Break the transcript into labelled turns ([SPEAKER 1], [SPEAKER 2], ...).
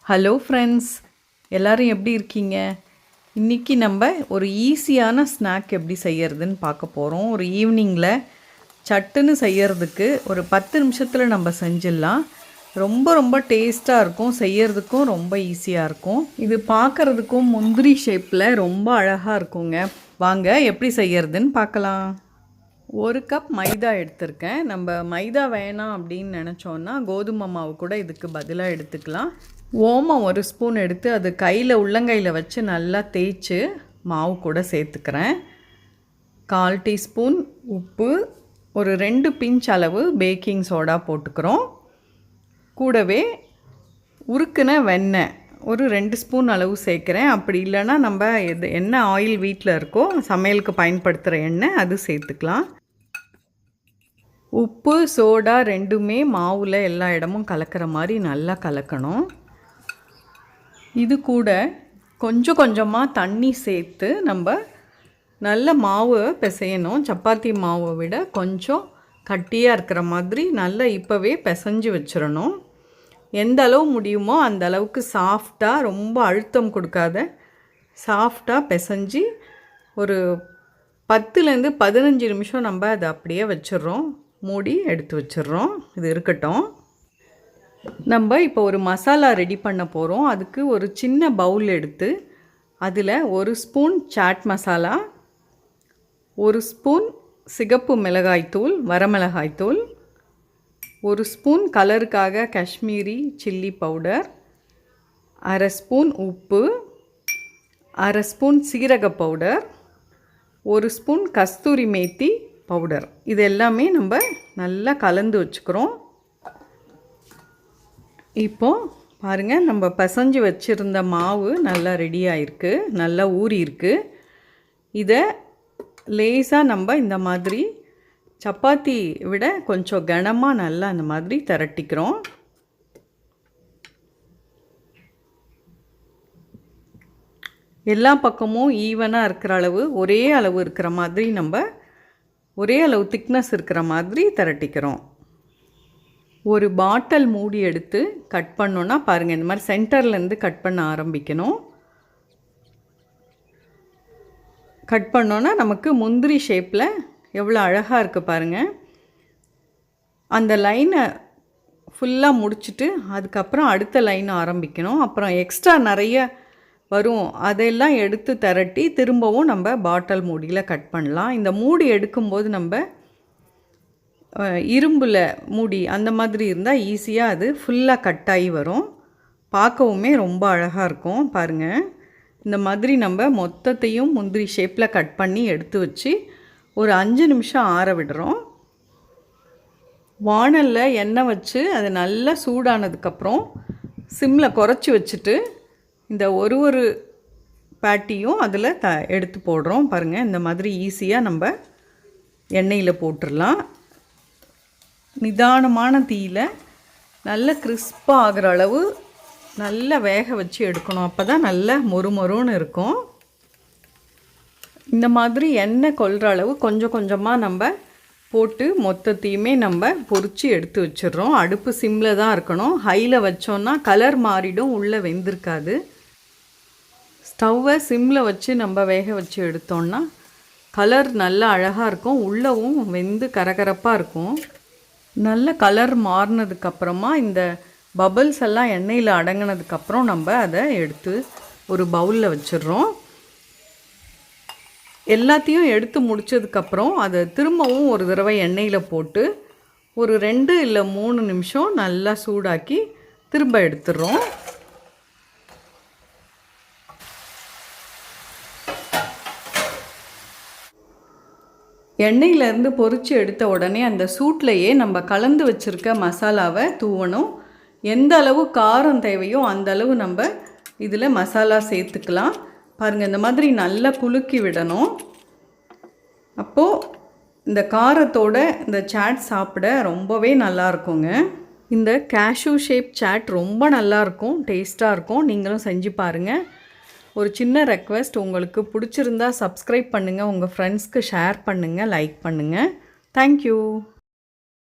[SPEAKER 1] Hello friends, எல்லோரும் எப்படி இருக்கீங்க? இன்றைக்கி நம்ம ஒரு ஈஸியான ஸ்நாக் எப்படி செய்கிறதுன்னு பார்க்க போகிறோம். ஒரு ஈவினிங்கில் சட்டுன்னு செய்கிறதுக்கு ஒரு 10 நிமிஷத்தில் நம்ம செஞ்சிடலாம். ரொம்ப ரொம்ப டேஸ்ட்டாக இருக்கும், செய்கிறதுக்கும் ரொம்ப ஈஸியாக இருக்கும். இது பார்க்குறதுக்கும் முந்திரி ஷேப்பில் ரொம்ப அழகாக இருக்குங்க. வாங்க எப்படி செய்கிறதுன்னு பார்க்கலாம். 1 கப் மைதா எடுத்திருக்கேன். நம்ம மைதா வேணாம் அப்படின்னு நினச்சோன்னா கோதுமை மாவு கூட இதுக்கு பதிலாக எடுத்துக்கலாம். ஓமம் 1 ஸ்பூன் எடுத்து அது உள்ளங்கையில் வச்சு நல்லா தேய்ச்சி மாவு கூட சேர்த்துக்கிறேன். 1/4 டீஸ்பூன் உப்பு, ஒரு 2 பிஞ்ச் அளவு பேக்கிங் சோடா போட்டுக்கிறோம். கூடவே உருக்குன வெண்ணெய் ஒரு 2 ஸ்பூன் அளவு சேர்க்குறேன். அப்படி இல்லைன்னா நம்ம என்ன ஆயில் வீட்டில் இருக்கோ சமையலுக்கு பயன்படுத்துகிற எண்ணெய் அது சேர்த்துக்கலாம். உப்பு சோடா ரெண்டுமே மாவில் எல்லா இடமும் கலக்கிற மாதிரி நல்லா கலக்கணும். இது கூட கொஞ்சம் கொஞ்சமாக தண்ணி சேர்த்து நம்ம நல்ல மாவு பிசையணும். சப்பாத்தி மாவை விட கொஞ்சம் கட்டியாக இருக்கிற மாதிரி நல்லா இப்போவே பிசைஞ்சு வச்சிடணும். எந்த அளவு முடியுமோ அந்த அளவுக்கு சாஃப்டாக, ரொம்ப அழுத்தம் கொடுக்காத சாஃப்டாக பிசைஞ்சு ஒரு 10லேருந்து 15 நிமிஷம் நம்ம அதை அப்படியே வச்சிடுறோம். மூடி எடுத்து வச்சிடுறோம். இது இருக்கட்டும். நம்ம இப்போ ஒரு மசாலா ரெடி பண்ண போகிறோம். அதுக்கு ஒரு சின்ன பவுல் எடுத்து அதில் 1 ஸ்பூன் சாட் மசாலா, 1 ஸ்பூன் சிகப்பு மிளகாய்த்தூள், வரமிளகாய்த்தூள், 1 ஸ்பூன் கலருக்காக காஷ்மீரி சில்லி பவுடர், 1/2 ஸ்பூன் உப்பு, 1/2 ஸ்பூன் சீரக பவுடர், 1 ஸ்பூன் கஸ்தூரி மேத்தி பவுடர். இது எல்லாமே நம்ம நல்லா கலந்து வச்சுக்கிறோம். இப்போது பாருங்கள், நம்ம பிசைஞ்சு வச்சுருந்த மாவு நல்லா ரெடி ஆகிருக்கு, நல்லா ஊறியிருக்கு. இதை லேசாக நம்ம இந்த மாதிரி சப்பாத்தி விட கொஞ்சம் கனமாக நல்லா அந்த மாதிரி திரட்டிக்கிறோம். எல்லா பக்கமும் ஈவனாக இருக்கிற அளவு, ஒரே அளவு இருக்கிற மாதிரி நம்ம ஒரே அளவு திக்னஸ் இருக்கிற மாதிரி திரட்டிக்கிறோம். ஒரு பாட்டில் மூடி எடுத்து கட் பண்ணோன்னா பாருங்கள், இந்த மாதிரி சென்டர்லேருந்து கட் பண்ண ஆரம்பிக்கணும். கட் பண்ணோன்னா நமக்கு முந்திரி ஷேப்பில் எவ்வளோ அழகாக இருக்குது பாருங்கள். அந்த லைனை ஃபுல்லாக முடிச்சுட்டு அதுக்கப்புறம் அடுத்த லைன் ஆரம்பிக்கணும். அப்புறம் எக்ஸ்ட்ரா நிறைய வரும், அதெல்லாம் எடுத்து திரட்டி திரும்பவும் நம்ம பாட்டில் மூடியில் கட் பண்ணலாம். இந்த மூடி எடுக்கும்போது நம்ம இரும்பில் மூடி அந்த மாதிரி இருந்தால் ஈஸியாக அது ஃபுல்லாக கட் ஆகி வரும். பார்க்கவுமே ரொம்ப அழகாக இருக்கும். பாருங்கள், இந்த மாதிரி நம்ம மொத்தத்தையும் முந்திரி ஷேப்பில் கட் பண்ணி எடுத்து வச்சு ஒரு 5 நிமிஷம் ஆற விடுறோம். வாணலில் எண்ணெய் வச்சு அது நல்லா சூடானதுக்கப்புறம் சிம்மில் குறைச்சி வச்சுட்டு இந்த ஒரு பேட்டியும் அதில் எடுத்து போடுறோம். பாருங்கள், இந்த மாதிரி ஈஸியாக நம்ம எண்ணெயில் போட்டுடலாம். நிதானமான தீயில் நல்ல கிறிஸ்பாக ஆகிற அளவு நல்லா வேக வச்சு எடுக்கணும். அப்போ தான் நல்ல மொறுமொறுன்னு இருக்கும். இந்த மாதிரி எண்ணெய் கொள்கிற அளவு கொஞ்சம் கொஞ்சமாக நம்ம போட்டு மொத்தத்தையுமே நம்ம பொரித்து எடுத்து வச்சிடுறோம். அடுப்பு சிம்மில் தான் இருக்கணும். ஹையில் வச்சோன்னா கலர் மாறிடும், உள்ளே வெந்திருக்காது. ஸ்டவ்வை சிம்மில் வச்சு நம்ம வேக வச்சு எடுத்தோன்னா கலர் நல்லா அழகாக இருக்கும், உள்ளவும் வெந்து கரகரப்பாக இருக்கும். நல்ல கலர் மாறினதுக்கப்புறமா இந்த பபிள்ஸ் எல்லாம் எண்ணெயில் அடங்கினதுக்கப்புறம் நம்ம அதை எடுத்து ஒரு பவுலில் வச்சிடுறோம். எல்லாத்தையும் எடுத்து முடித்ததுக்கப்புறம் அதை திரும்பவும் ஒரு தடவை எண்ணெயில் போட்டு ஒரு 2 இல்லை 3 நிமிஷம் நல்லா சூடாக்கி திரும்ப எடுத்துடுறோம். எண்ணெயிலேருந்து பொரித்து எடுத்த உடனே அந்த சூட்லேயே நம்ம கலந்து வச்சுருக்க மசாலாவை தூவணும். எந்த அளவு காரம் தேவையோ அந்த அளவு நம்ம இதில் மசாலா சேர்த்துக்கலாம். பாருங்கள், இந்த மாதிரி நல்லா குலுக்கி விடணும். அப்போது இந்த காரத்தோட இந்த சாட் சாப்பிட ரொம்பவே நல்லாயிருக்குங்க. இந்த கேஷ்யூ ஷேப் சாட் ரொம்ப நல்லாயிருக்கும், டேஸ்ட்டாக இருக்கும். நீங்களும் செஞ்சு பாருங்கள். ஒரு சின்ன ரெக்வெஸ்ட், உங்களுக்கு பிடிச்சிருந்தா சப்ஸ்கிரைப் பண்ணுங்கள், உங்கள் ஃப்ரெண்ட்ஸ்க்கு ஷேர் பண்ணுங்கள், லைக் பண்ணுங்கள். தேங்க்யூ.